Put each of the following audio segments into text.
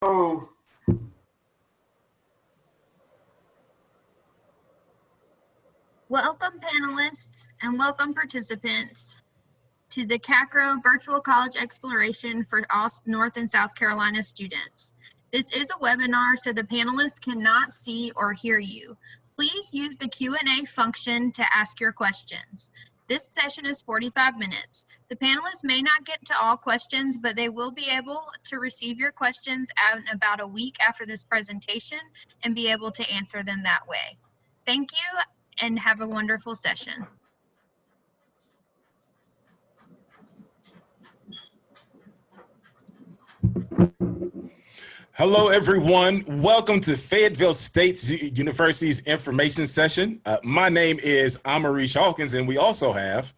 Oh, Welcome panelists and welcome participants to the CACRAO Virtual College Exploration for all North and South Carolina students. This is a webinar, so the panelists cannot see or hear you. Please use the Q&A function to ask your questions. This session is 45 minutes. The panelists may not get to all questions, but they will be able to receive your questions in about a week after this presentation and be able to answer them that way. Thank you and have a wonderful session. Hello, everyone. Welcome to Fayetteville State University's information session. My name is Amarish Hawkins, and we also have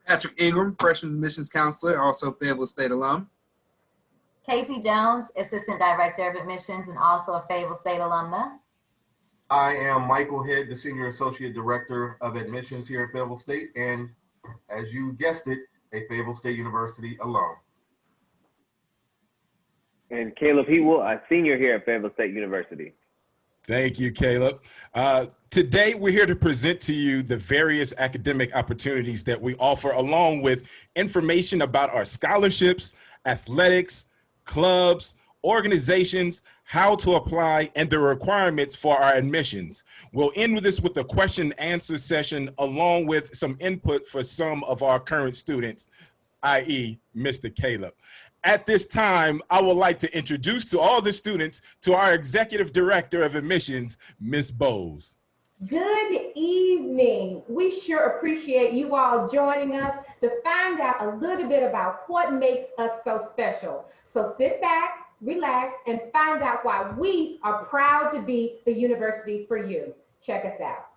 Patrick Ingram, freshman admissions counselor, also Fayetteville State alum. Casey Jones, Assistant Director of Admissions and also a Fayetteville State alumna. I am Michael Head, the Senior Associate Director of Admissions here at Fayetteville State, and as you guessed it, a Fayetteville State University alum. And Caleb Hewell, a senior here at Fayetteville State University. Thank you, Caleb. Today, we're here to present to you the various academic opportunities that we offer, along with information about our scholarships, athletics, clubs, organizations, how to apply, and the requirements for our admissions. We'll end with this with a question and answer session, along with some input for some of our current students, i.e. Mr. Caleb. At this time, I would like to introduce to all the students to our Executive Director of Admissions, Ms. Bowes. Good evening. We sure appreciate you all joining us to find out a little bit about what makes us so special. So sit back, relax, and find out why we are proud to be the university for you. Check us out.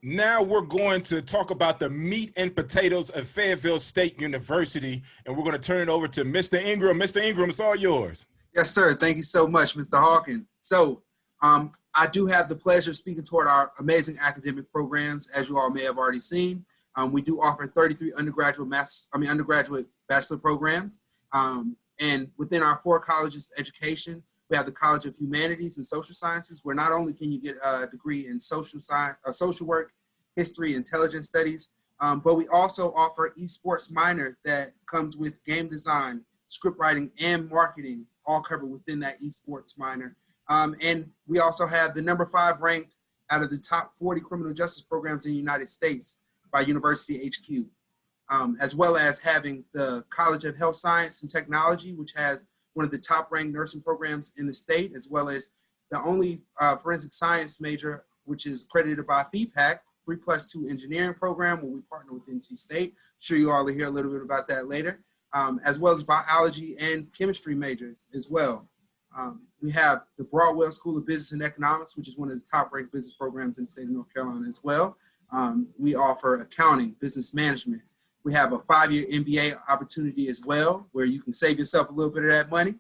Now we're going to talk about the meat and potatoes of Fayetteville State University, and we're going to turn it over to Mr. Ingram. Mr. Ingram, it's all yours. Yes, sir. Thank you so much, Mr. Hawkins. So I do have the pleasure of speaking toward our amazing academic programs, as you all may have already seen. We do offer 33 undergraduate bachelor programs. And within our 4 colleges of education, we have the College of Humanities and Social Sciences, where not only can you get a degree in social science, social work, history, intelligence studies, but we also offer esports minor that comes with game design, script writing, and marketing, all covered within that esports minor. And we also have the number 5 ranked out of the top 40 criminal justice programs in the United States by University HQ, as well as having the College of Health Science and Technology, which has one of the top ranked nursing programs in the state, as well as the only forensic science major, which is accredited by FEPAC, 3+2 engineering program, where we partner with NC State. I'm sure you all will hear a little bit about that later, as well as biology and chemistry majors as well. We have the Broadwell School of Business and Economics, which is one of the top ranked business programs in the state of North Carolina as well. We offer accounting, business management. We have a 5-year MBA opportunity as well, where you can save yourself a little bit of that money.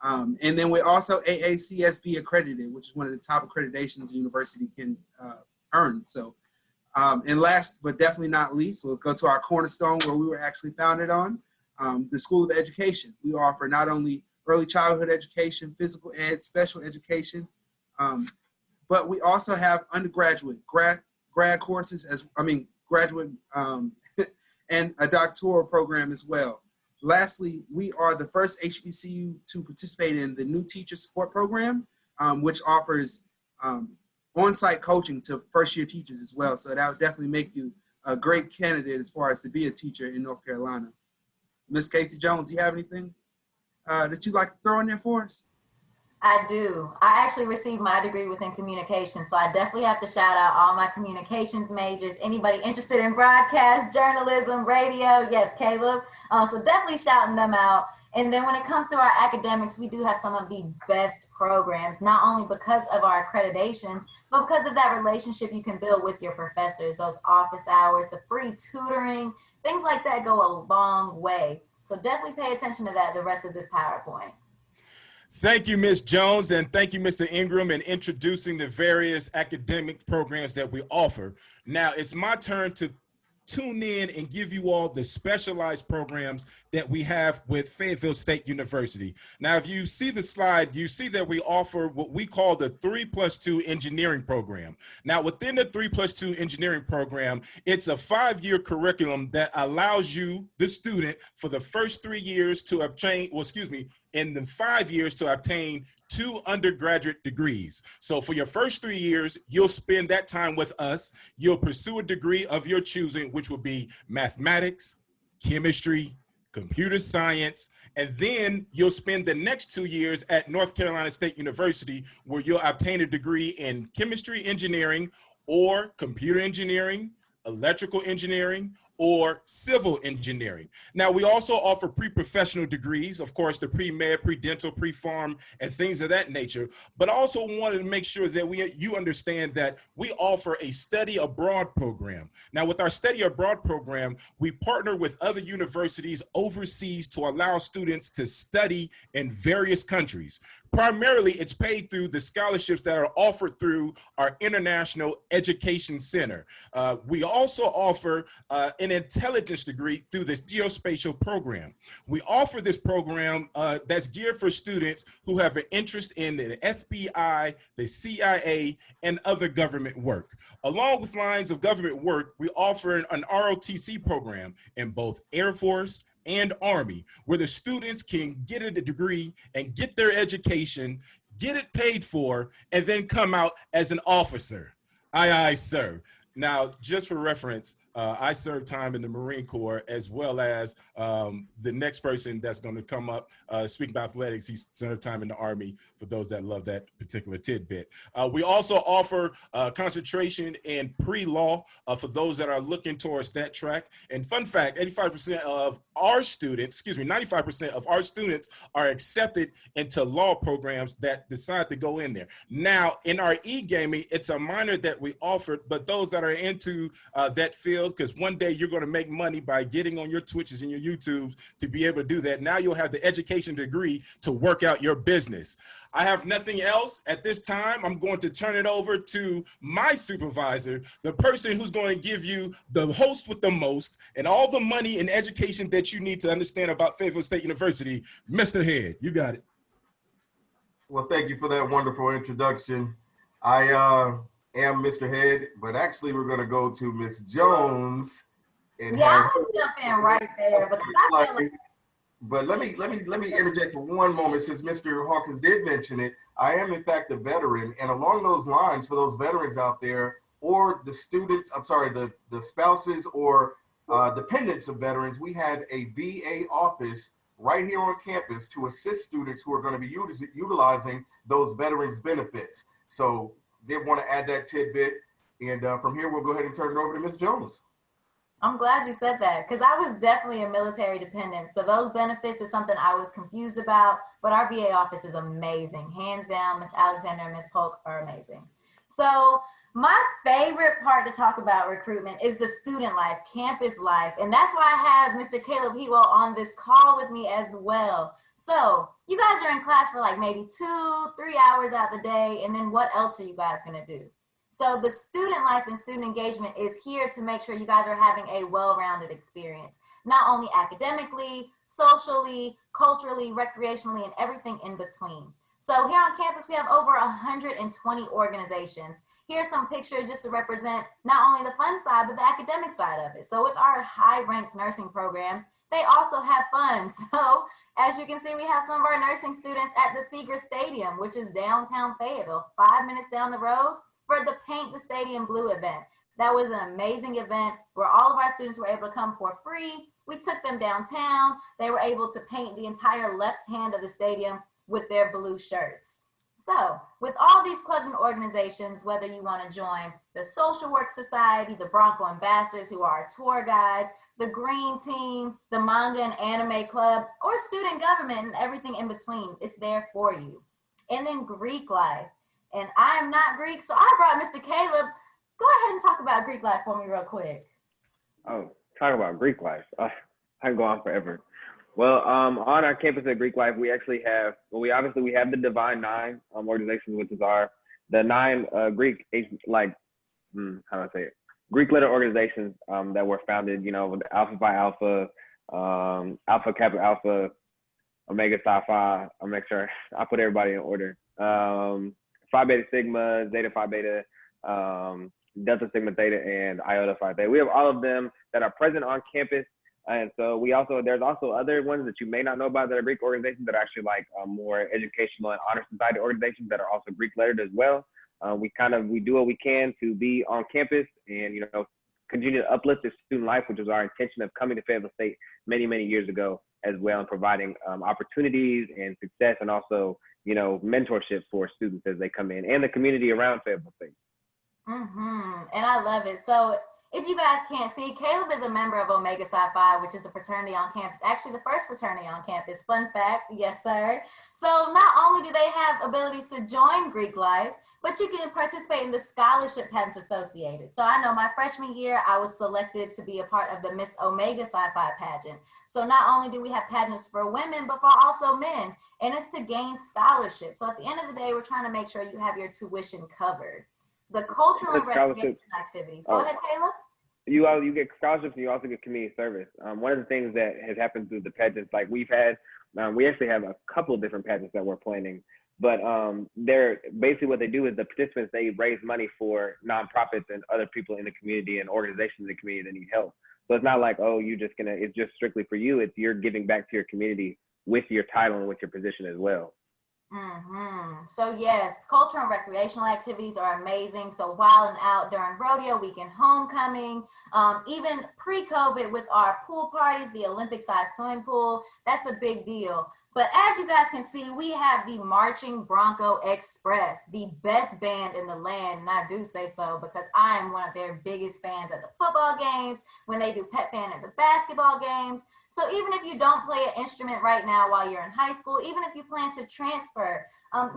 And then we're also AACSB accredited, which is one of the top accreditations a university can earn. So, and last but definitely not least, we'll go to our cornerstone where we were actually founded on, the School of Education. We offer not only early childhood education, physical ed, special education, but we also have undergraduate, grad courses, graduate and a doctoral program as well. Lastly, we are the first HBCU to participate in the new teacher support program, which offers on-site coaching to first-year teachers as well. So that would definitely make you a great candidate as far as to be a teacher in North Carolina. Ms. Casey Jones, do you have anything that you'd like to throw in there for us? I do. I actually received my degree within communication, so I definitely have to shout out all my communications majors. Anybody interested in broadcast, journalism, radio? Yes, Caleb. So definitely shouting them out. And then when it comes to our academics, we do have some of the best programs, not only because of our accreditations, but because of that relationship you can build with your professors, those office hours, the free tutoring, things like that go a long way. So definitely pay attention to that, the rest of this PowerPoint. Thank you, Ms. Jones, and thank you, Mr. Ingram, in introducing the various academic programs that we offer. Now, it's my turn to tune in and give you all the specialized programs that we have with Fayetteville State University. Now, if you see the slide, you see that we offer what we call the 3+2 engineering program. Now, within the 3+2 engineering program, it's a 5-year curriculum that allows you, the student, for the first 3 years to obtain, in the 5 years to obtain 2 undergraduate degrees. So for your first 3 years, you'll spend that time with us. You'll pursue a degree of your choosing, which will be mathematics, chemistry, computer science, and then you'll spend the next 2 years at North Carolina State University, where you'll obtain a degree in chemistry engineering or computer engineering, electrical engineering, or civil engineering. Now, we also offer pre-professional degrees, of course, the pre-med, pre-dental, pre-pharm, and things of that nature, but also wanted to make sure that you understand that we offer a study abroad program. Now, with our study abroad program, we partner with other universities overseas to allow students to study in various countries. Primarily, it's paid through the scholarships that are offered through our International Education Center. We also offer an intelligence degree through this geospatial program. We offer this program that's geared for students who have an interest in the FBI, the CIA, and other government work. Along with lines of government work, we offer an ROTC program in both Air Force and Army, where the students can get a degree and get their education, get it paid for, and then come out as an officer. Aye, aye, sir. Now, just for reference, I served time in the Marine Corps, as well as the next person that's going to come up speaking about athletics. He served time in the Army, for those that love that particular tidbit. We also offer concentration in pre-law for those that are looking towards that track. And fun fact, 85% of our students, 95% of our students are accepted into law programs that decide to go in there. Now, in our e-gaming, it's a minor that we offered, but those that are into that field, because one day you're going to make money by getting on your Twitches and your YouTubes to be able to do that. Now you'll have the education degree to work out your business. I have nothing else at this time. I'm going to turn it over to my supervisor, the person who's going to give you the host with the most and all the money and education that you need to understand about Fayetteville State University. Mr. Head, you got it. Well, thank you for that wonderful introduction. I am Mr. Head, but actually we're going to go to Miss Jones. And yeah, I'm gonna jump in right there because I feel like. But let me interject for one moment, since Mr. Hawkins did mention it. I am in fact a veteran, and along those lines, for those veterans out there, or the students, the spouses or dependents of veterans, we have a VA office right here on campus to assist students who are going to be utilizing those veterans benefits. So they want to add that tidbit, and from here we'll go ahead and turn it over to Ms. Jones. I'm glad you said that because I was definitely a military dependent. So those benefits is something I was confused about, but our VA office is amazing. Hands down, Miss Alexander and Miss Polk are amazing. So my favorite part to talk about recruitment is the student life, campus life. And that's why I have Mr. Caleb Hewell on this call with me as well. So you guys are in class for like maybe 2-3 hours out the day. And then what else are you guys gonna do? So the student life and student engagement is here to make sure you guys are having a well-rounded experience, not only academically, socially, culturally, recreationally, and everything in between. So here on campus, we have over 120 organizations. Here's some pictures just to represent not only the fun side, but the academic side of it. So with our high-ranked nursing program, they also have fun. So as you can see, we have some of our nursing students at the Seager Stadium, which is downtown Fayetteville, 5 minutes down the road, for the Paint the Stadium Blue event. That was an amazing event where all of our students were able to come for free. We took them downtown. They were able to paint the entire left hand of the stadium with their blue shirts. So with all these clubs and organizations, whether you want to join the Social Work Society, the Bronco Ambassadors, who are our tour guides, the Green Team, the Manga and Anime Club, or student government and everything in between, it's there for you. And then Greek life. And I am not Greek, so I brought Mr. Caleb. Go ahead and talk about Greek life for me real quick. Oh, talk about Greek life. I can go on forever. Well, on our campus at Greek Life, we actually have, we have the Divine Nine organizations, which is the 9 Greek, Greek letter organizations that were founded, with Alpha Phi Alpha, Alpha Kappa Alpha, Omega Psi Phi. I'll make sure I put everybody in order. Phi Beta Sigma, Zeta Phi Beta, Delta Sigma Theta, and Iota Phi Theta. We have all of them that are present on campus. And so there's also other ones that you may not know about that are Greek organizations that are actually like more educational and honor society organizations that are also Greek lettered as well. We do what we can to be on campus and, continue to uplift the student life, which was our intention of coming to Fayetteville State many, many years ago as well, and providing opportunities and success and also, mentorship for students as they come in and the community around Fayetteville State. And I love it. So if you guys can't see, Caleb is a member of Omega Psi Phi, which is a fraternity on campus, actually the first fraternity on campus. Fun fact, yes, sir. So not only do they have abilities to join Greek life, but you can participate in the scholarship pageants associated. So I know my freshman year, I was selected to be a part of the Miss Omega Psi Phi pageant. So not only do we have pageants for women, but for also men, and it's to gain scholarships. So at the end of the day, we're trying to make sure you have your tuition covered. The cultural and recreation activities. Go ahead, Caleb. You get scholarships and you also get community service. One of the things that has happened through the pageants, like we actually have a couple of different pageants that we're planning, but they're basically what they do is the participants, they raise money for nonprofits and other people in the community and organizations in the community that need help. So it's not like, oh, it's just strictly for you. It's you're giving back to your community with your title and with your position as well. So yes, cultural and recreational activities are amazing. So while and out during rodeo weekend, homecoming, even pre-COVID with our pool parties, the Olympic-sized swimming pool, that's a big deal. But as you guys can see, we have the Marching Bronco Express, the best band in the land. And I do say so because I am one of their biggest fans at the football games, when they do pep band at the basketball games. So even if you don't play an instrument right now while you're in high school, even if you plan to transfer,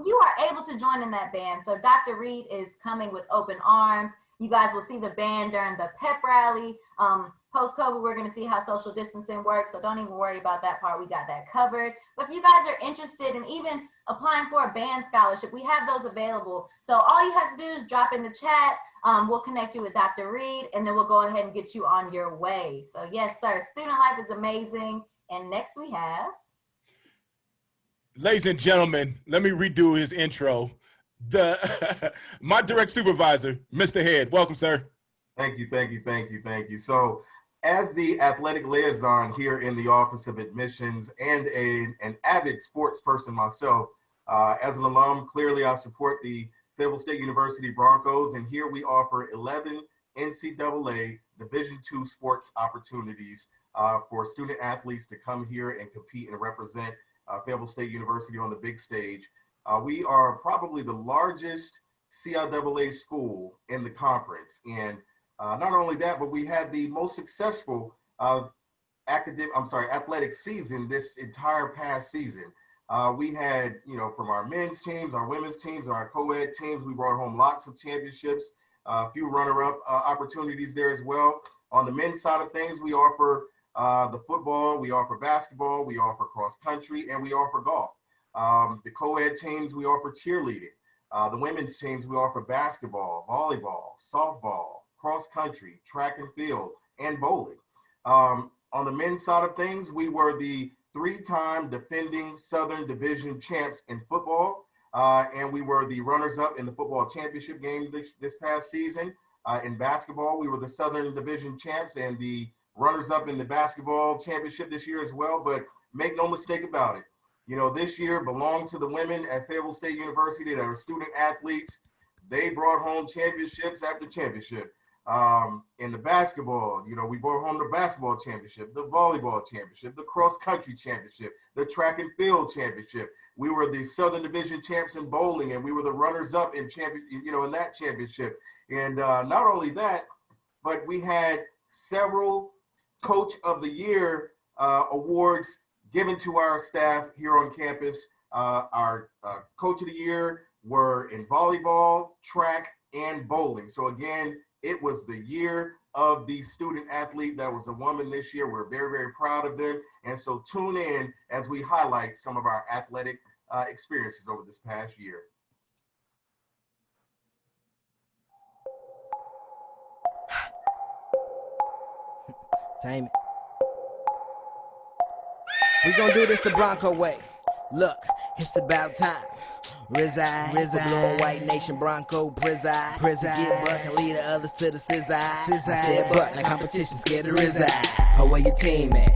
you are able to join in that band. So Dr. Reed is coming with open arms. You guys will see the band during the pep rally. Post-COVID, we're going to see how social distancing works, so don't even worry about that part. We got that covered. But if you guys are interested in even applying for a band scholarship, we have those available. So all you have to do is drop in the chat. We'll connect you with Dr. Reed, and then we'll go ahead and get you on your way. So yes, sir, student life is amazing. And next we have... Ladies and gentlemen, let me redo his intro. My direct supervisor, Mr. Head. Welcome, sir. Thank you. So as the athletic liaison here in the Office of Admissions and an avid sports person myself, as an alum, clearly I support the Fayetteville State University Broncos, and here we offer 11 NCAA Division II sports opportunities for student athletes to come here and compete and represent Fayetteville State University on the big stage. We are probably the largest CIAA school in the conference, and not only that, but we had the most successful athletic season this entire past season. We had, from our men's teams, our women's teams, and our co-ed teams, we brought home lots of championships, a few runner-up opportunities there as well. On the men's side of things, we offer the football, we offer basketball, we offer cross country, and we offer golf. The co-ed teams, we offer cheerleading. The women's teams, we offer basketball, volleyball, softball, cross country, track and field, and bowling. On the men's side of things, we were the 3-time defending Southern Division champs in football, and we were the runners-up in the football championship game this past season. In basketball, we were the Southern Division champs and the runners-up in the basketball championship this year as well. But make no mistake about it, this year belonged to the women at Fayetteville State University that are student athletes. They brought home championships after championship. In the basketball, we brought home the basketball championship, the volleyball championship, the cross country championship, the track and field championship. We were the Southern Division champs in bowling, and we were the runners-up in in that championship. And not only that, but we had several Coach of the Year awards given to our staff here on campus. Our Coach of the Year were in volleyball, track, and bowling. So again, it was the year of the student athlete that was a woman this year. We're very, very proud of them. And so tune in as we highlight some of our athletic experiences over this past year. Time it. We gonna do this the Bronco way. Look, it's about time. Reside, blue white nation Bronco preside. Get buck and lead the others to the scissor. I said buck, now competition scared to reside. How where your team at?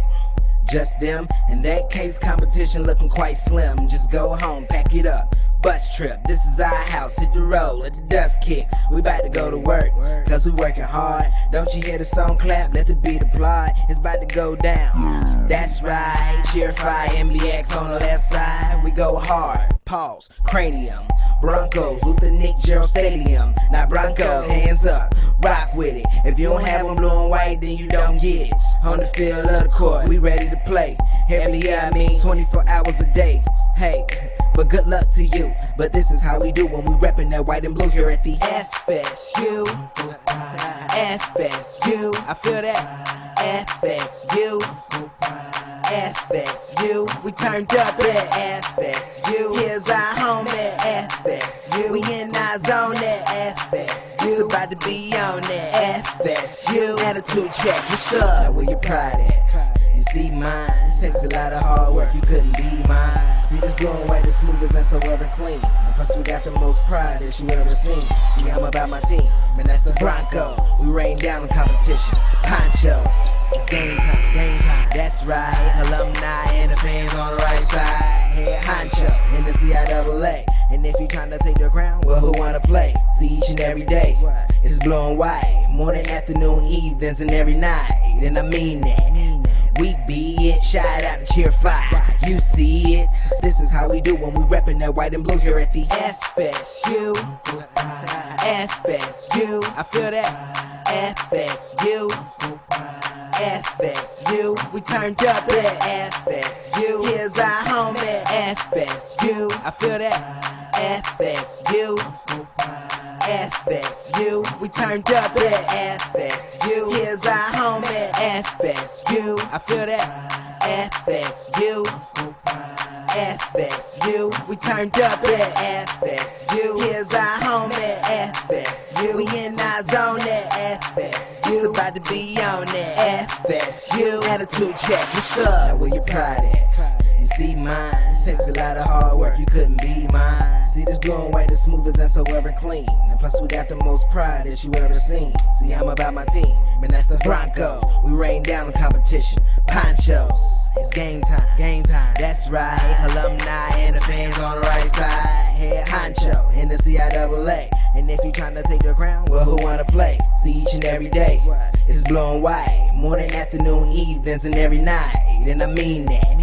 Just them? In that case, competition looking quite slim. Just go home, pack it up. Bus trip, this is our house, hit the road, let the dust kick. We about to go to work, cause we working hard. Don't you hear the song clap, let the beat applaud. It's about to go down, that's right. Cheer fire, MBX on the left side. We go hard, pause, cranium. Broncos, Luther Nick Gerald Stadium. Now Broncos, hands up, rock with it. If you don't have them blue and white, then you don't get it. On the field of the court, we ready to play. Heavily, I mean 24 hours a day. Hey, but good luck to you. But this is how we do when we reppin' that white and blue here at the FSU. FSU, I feel that. FSU. FSU, we turned up at FSU. Here's our home at FSU. We in our zone at FSU. It's about to be on that FSU. Attitude check, what's up? Now where your pride at? You see mine, this takes a lot of hard work, you couldn't be mine. See this blue and white as smooth as and so ever clean. And plus we got the most pride that you ever seen. See, I'm about my team, man, that's the Broncos. We rain down on competition, ponchos. It's game time, that's right. Alumni and the fans on the right side. head honcho in the CIAA. And if you tryna take the crown, well, who wanna play? See each and every day, it's blue and white. Morning, afternoon, evenings, and every night. And I mean that. We be it, shout out to cheer fire. You see it. This is how we do when we reppin' that white and blue here at the FSU. FSU, I feel that. FSU. FSU, we turned up at FSU. Here's our home at FSU. I feel that. FSU. FSU, we turned up at FSU. Here's our home at FSU. I feel that. FSU. FSU, we turned up at FSU. Here's our home at FSU. We in our zone at FSU. It's about to be on at FSU. Attitude check, what's up? Now where your pride at? You see mine, this takes a lot of hard work, you couldn't be mine. See this blue and white, the smoothest and so ever clean. And plus we got the most pride that you ever seen. See, I'm about my team, man, that's the Broncos. We rain down the competition, ponchos. It's game time, that's right. Alumni and the fans on the right side. Head honcho in the CIAA. And if you tryna take the crown, well, who wanna play? See each and every day, it's blue and white. Morning, afternoon, evenings, and every night. And I mean that.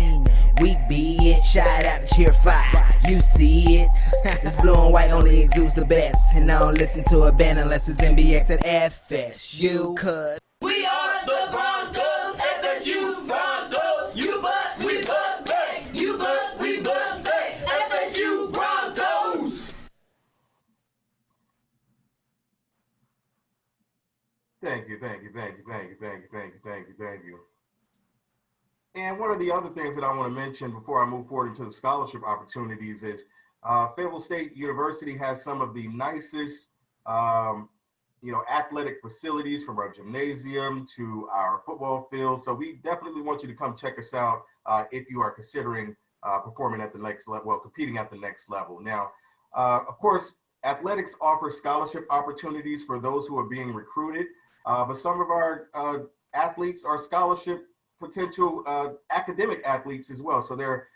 We be it, shout out to cheer fire. You see it. This blue and white only exudes the best. And I don't listen to a band unless it's MBX at FSU. Cause we are the Broncos, FSU Broncos. You but we but they. You but we but they. FSU Broncos. Thank you. And one of the other things that I want to mention before I move forward into the scholarship opportunities is Fayetteville State University has some of the nicest, athletic facilities, from our gymnasium to our football field. So we definitely want you to come check us out if you are considering performing at the next level, well, competing at the next level. Now, of course, athletics offer scholarship opportunities for those who are being recruited, but some of our athletes are scholarship potential academic athletes as well. So they're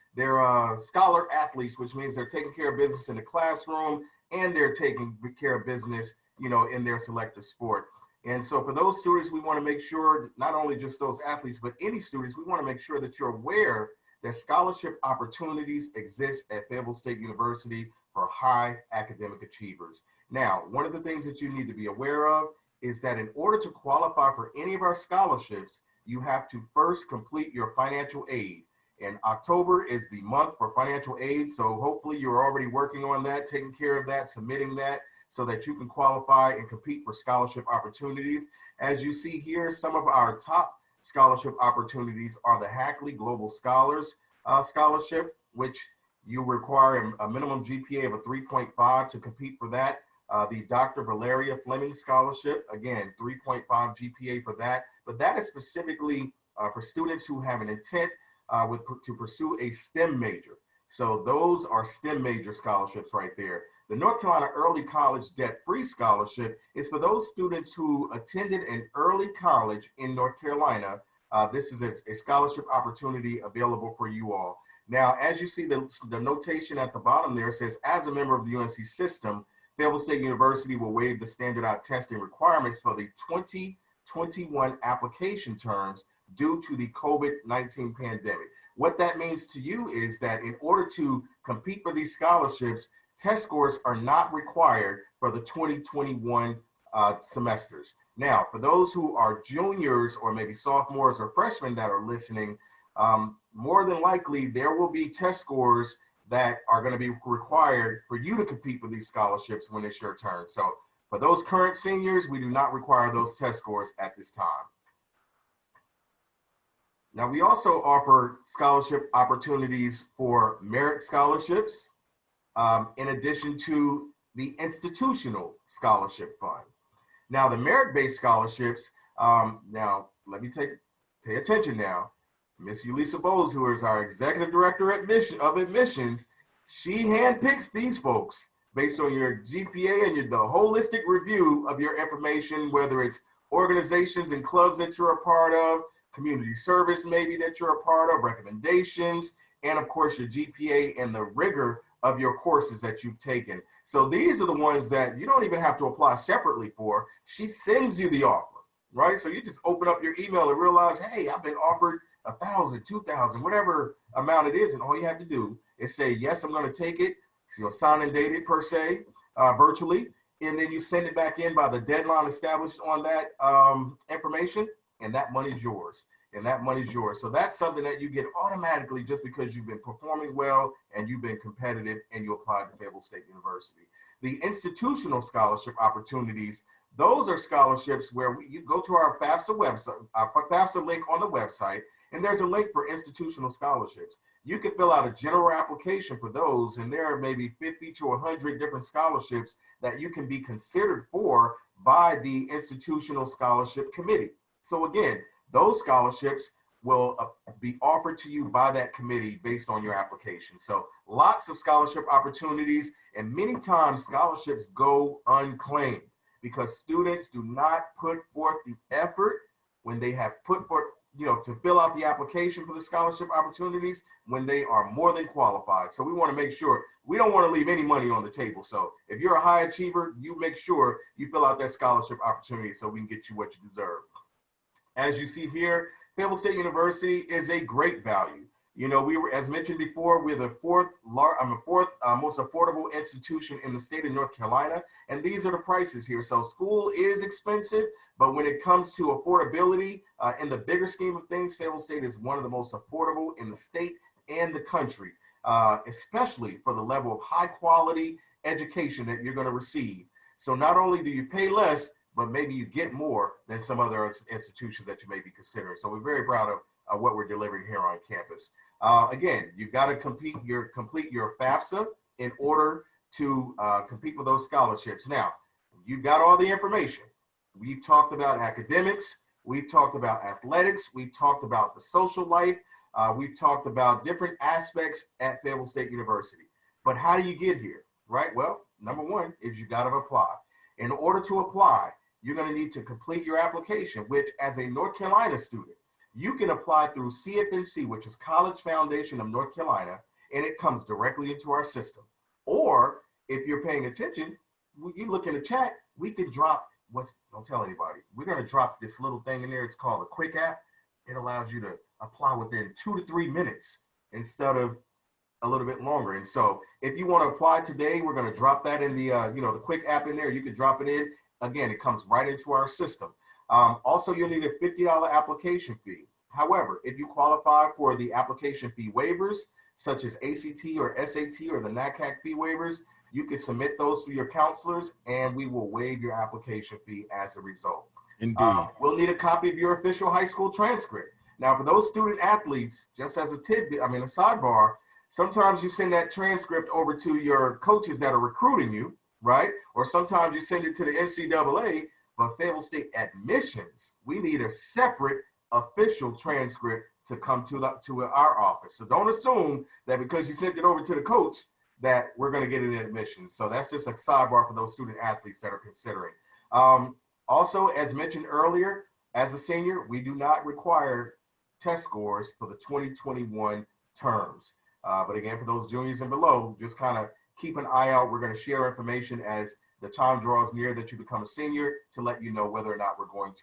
scholar athletes, which means they're taking care of business in the classroom and they're taking care of business, in their selective sport. And so for those students, we want to make sure, not only just those athletes, but any students, we want to make sure that you're aware that scholarship opportunities exist at Fayetteville State University for high academic achievers. Now, one of the things that you need to be aware of is that in order to qualify for any of our scholarships, you have to first complete your financial aid. And October is the month for financial aid. So hopefully you're already working on that, taking care of that, submitting that so that you can qualify and compete for scholarship opportunities. As you see here, some of our top scholarship opportunities are the Hackley Global Scholars Scholarship, which you require a minimum GPA of a 3.5 to compete for that. The Dr. Valeria Fleming Scholarship, again, 3.5 GPA for that. But that is specifically for students who have an intent to pursue a STEM major. So those are STEM major scholarships right there. The North Carolina Early College Debt-Free Scholarship is for those students who attended an early college in North Carolina. This is a scholarship opportunity available for you all. Now, as you see, the notation at the bottom there says, as a member of the UNC system, Fayetteville State University will waive the standardized testing requirements for the 2021 application terms due to the COVID-19 pandemic. What that means to you is that in order to compete for these scholarships, test scores are not required for the 2021 semesters. Now, for those who are juniors or maybe sophomores or freshmen that are listening, more than likely there will be test scores that are going to be required for you to compete for these scholarships when it's your turn. So for those current seniors, we do not require those test scores at this time. Now, we also offer scholarship opportunities for merit scholarships, in addition to the institutional scholarship fund. Now, the merit-based scholarships, now let me pay attention now. Miss Ulisa Bowles, who is our executive director of admissions, she handpicks these folks based on your GPA and the holistic review of your information, whether it's organizations and clubs that you're a part of, community service maybe that you're a part of, recommendations, and of course your GPA and the rigor of your courses that you've taken. So these are the ones that you don't even have to apply separately for. She sends you the offer, right? So you just open up your email and realize, hey, I've been offered 1,000, 2,000, whatever amount it is, and all you have to do is say, yes, I'm going to take it. So you'll sign and date it per se, virtually, and then you send it back in by the deadline established on that information, and that money's yours. And that money's yours. So that's something that you get automatically just because you've been performing well and you've been competitive and you applied to Fayetteville State University. The institutional scholarship opportunities, those are scholarships where you go to our FAFSA website, our FAFSA link on the website, and there's a link for institutional scholarships. You can fill out a general application for those, and there are maybe 50 to 100 different scholarships that you can be considered for by the Institutional Scholarship Committee. So again, those scholarships will be offered to you by that committee based on your application. So lots of scholarship opportunities, and many times scholarships go unclaimed because students do not put forth the effort when they have put forth, to fill out the application for the scholarship opportunities when they are more than qualified. So we want to make sure, we don't want to leave any money on the table. So if you're a high achiever, you make sure you fill out that scholarship opportunity so we can get you what you deserve. As you see here, Fayetteville State University is a great value. We were, as mentioned before, we're the fourth most affordable institution in the state of North Carolina, and these are the prices here. So school is expensive, but when it comes to affordability, in the bigger scheme of things, Fayetteville State is one of the most affordable in the state and the country, especially for the level of high quality education that you're going to receive. So not only do you pay less, but maybe you get more than some other institutions that you may be considering. So we're very proud of what we're delivering here on campus. Again, you've got to complete your FAFSA in order to compete with those scholarships. Now, you've got all the information. We've talked about academics. We've talked about athletics. We've talked about the social life. We've talked about different aspects at Fayetteville State University. But how do you get here, right? Well, number one is you got to apply. In order to apply, you're going to need to complete your application, which as a North Carolina student, you can apply through CFNC, which is College Foundation of North Carolina, and it comes directly into our system. Or if you're paying attention, you look in the chat, we can drop don't tell anybody. We're going to drop this little thing in there. It's called a quick app. It allows you to apply within 2 to 3 minutes instead of a little bit longer. And so if you want to apply today, we're going to drop that in the, the quick app in there. You can drop it in. Again, it comes right into our system. Also, you'll need a $50 application fee. However, if you qualify for the application fee waivers, such as ACT or SAT or the NACAC fee waivers, you can submit those to your counselors and we will waive your application fee as a result. Indeed. We'll need a copy of your official high school transcript. Now, for those student athletes, just as a tidbit, a sidebar, sometimes you send that transcript over to your coaches that are recruiting you, right? Or sometimes you send it to the NCAA, but Fayetteville State admissions, we need a separate official transcript to come to our office. So don't assume that because you sent it over to the coach that we're going to get it in admissions. So that's just a sidebar for those student athletes that are considering. Also, as mentioned earlier, as a senior, we do not require test scores for the 2021 terms. But again, for those juniors and below, just kind of keep an eye out. We're going to share information as the time draws near that you become a senior to let you know whether or not we're going to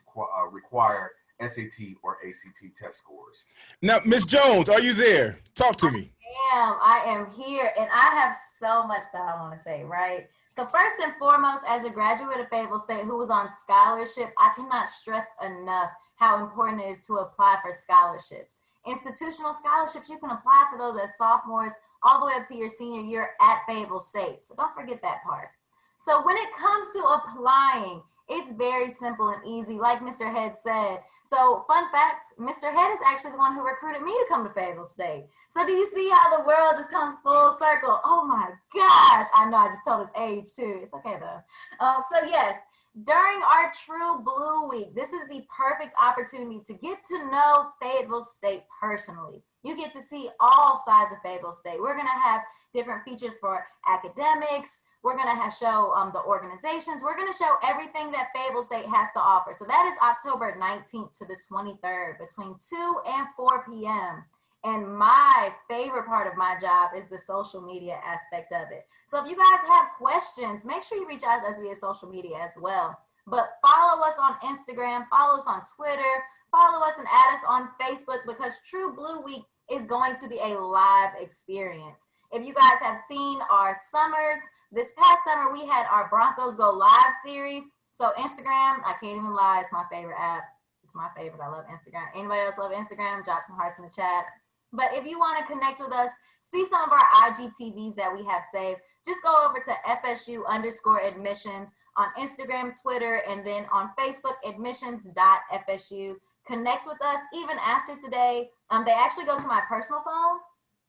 require SAT or ACT test scores. Now, Ms. Jones, are you there? Talk to me. I am here, and I have so much that I want to say, right? So first and foremost, as a graduate of Fayetteville State who was on scholarship, I cannot stress enough how important it is to apply for scholarships. Institutional scholarships, you can apply for those as sophomores all the way up to your senior year at Fayetteville State. So don't forget that part. So when it comes to applying, it's very simple and easy, like Mr. Head said. So fun fact, Mr. Head is actually the one who recruited me to come to Fayetteville State. So do you see how the world just comes full circle? Oh my gosh. I know I just told his age too. It's okay though. So yes, during our True Blue Week, this is the perfect opportunity to get to know Fayetteville State personally. You get to see all sides of Fayetteville State. We're going to have different features for academics. We're going to show the organizations. We're going to show everything that Fayetteville State has to offer. So that is October 19th to the 23rd between 2 and 4 p.m. And my favorite part of my job is the social media aspect of it. So if you guys have questions, make sure you reach out to us via social media as well. But follow us on Instagram, follow us on Twitter, follow us and add us on Facebook, because True Blue Week is going to be a live experience. If you guys have seen our summers, this past summer we had our Broncos Go Live series. So Instagram, I can't even lie, it's my favorite app. It's my favorite. I love Instagram. Anybody else love Instagram? Drop some hearts in the chat. But if you want to connect with us, see some of our IGTVs that we have saved, just go over to FSU_admissions on Instagram, Twitter, and then on Facebook, admissions.fsu. Connect with us even after today. They actually go to my personal phone,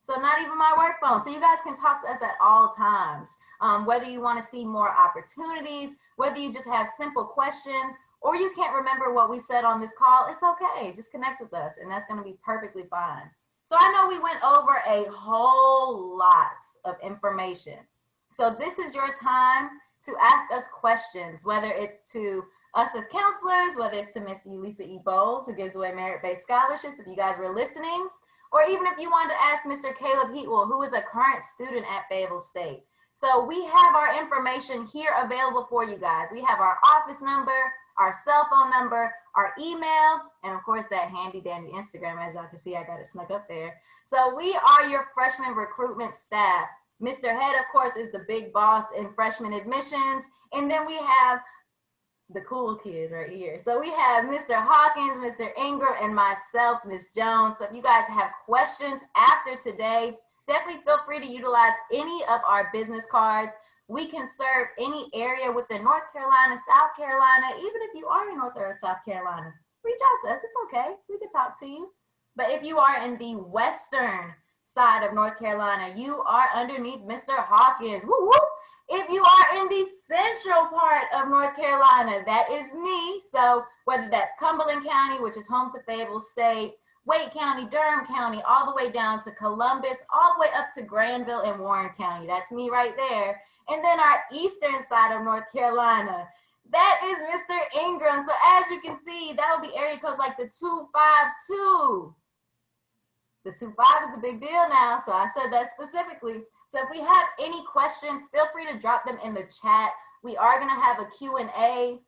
so not even my work phone. So you guys can talk to us at all times. Whether you want to see more opportunities, whether you just have simple questions, or you can't remember what we said on this call, it's okay. Just connect with us, and that's going to be perfectly fine. So I know we went over a whole lot of information. So this is your time to ask us questions, whether it's to us as counselors, whether it's to Miss Ulisa E. Bowles, who gives away merit-based scholarships, if you guys were listening, or even if you wanted to ask Mr. Caleb Heatwell, who is a current student at Fayetteville State. So we have our information here available for you guys. We have our office number, our cell phone number, our email, and of course that handy dandy Instagram. As y'all can see, I got it snuck up there. So we are your freshman recruitment staff. Mr. Head, of course, is the big boss in freshman admissions. And then we have the cool kids right here. So we have Mr. Hawkins, Mr. Ingram, and myself, Ms. Jones. So if you guys have questions after today, definitely feel free to utilize any of our business cards. We can serve any area within North Carolina, South Carolina. Even if you are in North or South Carolina, reach out to us. It's okay. We can talk to you. But if you are in the western side of North Carolina, you are underneath Mr. Hawkins. Woo woo. If you are in the central part of North Carolina, that is me. So whether that's Cumberland County, which is home to Fayetteville State, Wake County, Durham County, all the way down to Columbus, all the way up to Granville and Warren County. That's me right there. And then our eastern side of North Carolina, that is Mr. Ingram. So as you can see, that will be area codes like the 252. The 25 is a big deal now, so I said that specifically. So if we have any questions, feel free to drop them in the chat. We are going to have a Q&A.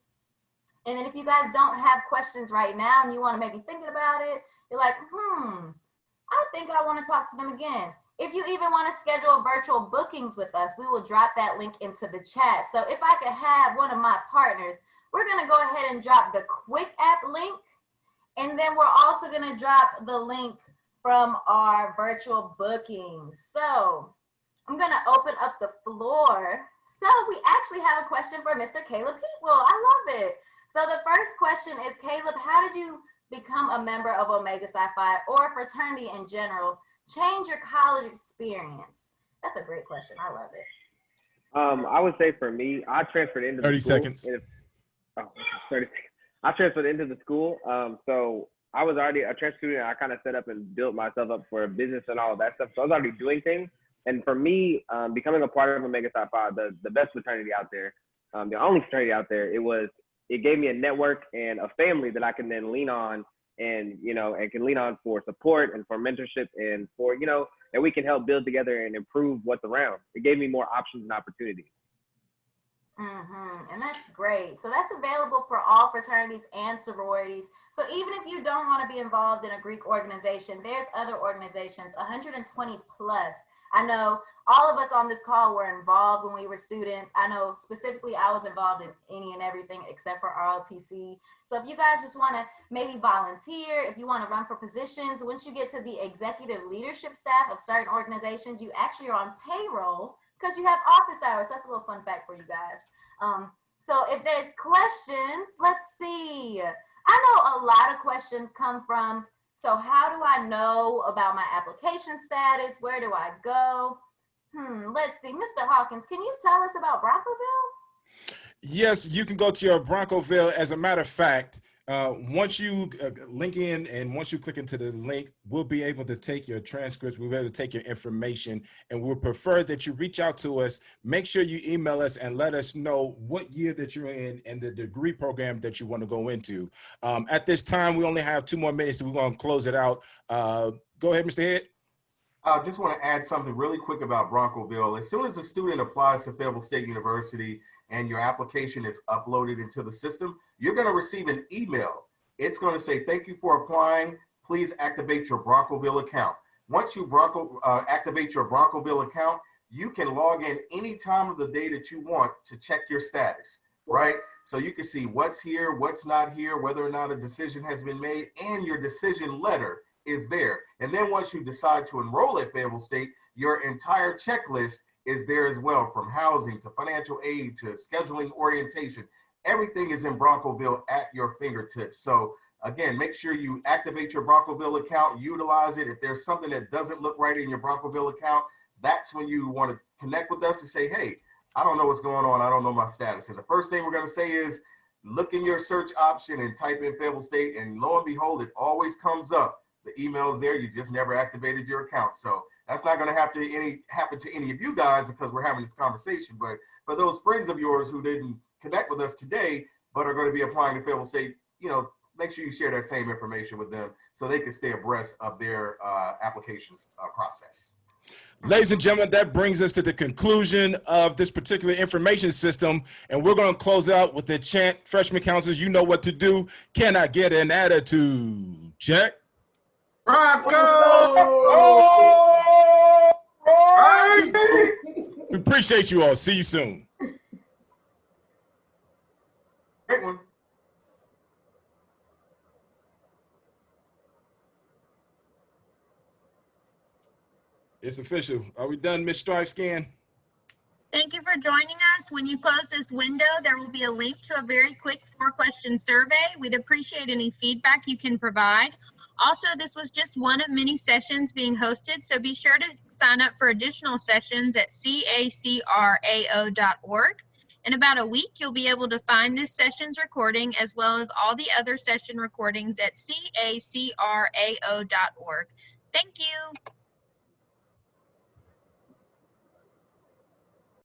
And then if you guys don't have questions right now and you want to maybe thinking about it, you're like, I think I want to talk to them again. If you even want to schedule virtual bookings with us, we will drop that link into the chat. So if I could have one of my partners, we're going to go ahead and drop the Quick App link. And then we're also going to drop the link from our virtual bookings. So I'm going to open up the floor. So we actually have a question for Mr. Caleb Heatwell. I love it. So the first question is, Caleb, how did you become a member of Omega Psi Phi or fraternity in general? Change your college experience? That's a great question. I love it. I would say for me, I transferred into 30 the school. seconds. 30 seconds. I transferred into the school. So I was already a transfer student. I kind of set up and built myself up for a business and all of that stuff. So I was already doing things. And for me, becoming a part of Omega Psi Phi, the best fraternity out there, the only fraternity out there, it gave me a network and a family that I can then lean on and, and can lean on for support and for mentorship and for, that we can help build together and improve what's around. It gave me more options and opportunities. And that's great. So that's available for all fraternities and sororities. So even if you don't want to be involved in a Greek organization, there's other organizations, 120 plus. I know all of us on this call were involved when we were students. I know specifically I was involved in any and everything except for ROTC. So if you guys just want to maybe volunteer, if you want to run for positions, once you get to the executive leadership staff of certain organizations, you actually are on payroll because you have office hours. That's a little fun fact for you guys. So if there's questions, let's see. I know a lot of questions come from, so how do I know about my application status? Where do I go? Let's see. Mr. Hawkins, can you tell us about Broncoville? Yes, you can go to your Broncoville. As a matter of fact, once you link in and once you click into the link, we'll be able to take your transcripts. We'll be able to take your information, and we'll prefer that you reach out to us. Make sure you email us and let us know what year that you're in and the degree program that you want to go into. At this time, we only have 2 more minutes, so we're going to close it out. Go ahead, Mr. Head. I just want to add something really quick about Broncoville. As soon as a student applies to Fayetteville State University and your application is uploaded into the system, you're going to receive an email. It's going to say, thank you for applying. Please activate your Broncoville account. Once you activate your Broncoville account, you can log in any time of the day that you want to check your status, right? So you can see what's here, what's not here, whether or not a decision has been made, and your decision letter is there. And then once you decide to enroll at Fayetteville State, your entire checklist is there as well, from housing to financial aid to scheduling orientation. Everything is in Broncoville at your fingertips. So again, make sure you activate your Broncoville account, utilize it. If there's something that doesn't look right in your Broncoville account, that's when you want to connect with us and say, hey, I don't know what's going on. I don't know my status. And the first thing we're going to say is look in your search option and type in Fayetteville State, and lo and behold, it always comes up. The email's there. You just never activated your account. So that's not going to happen to any of you guys because we're having this conversation. But for those friends of yours who didn't connect with us today, but are going to be applying to Fayetteville State, make sure you share that same information with them so they can stay abreast of their applications process. Ladies and gentlemen, that brings us to the conclusion of this particular information system, and we're going to close out with the chant. Freshman counselors, you know what to do. Can I get an attitude? Check. We appreciate you all. See you soon. Great one. It's official. Are we done, Ms. Stripescan? Thank you for joining us. When you close this window, there will be a link to a very quick 4-question survey. We'd appreciate any feedback you can provide. Also, this was just one of many sessions being hosted, so be sure to sign up for additional sessions at CACRAO.org. In about a week, you'll be able to find this session's recording as well as all the other session recordings at CACRAO.org. Thank you.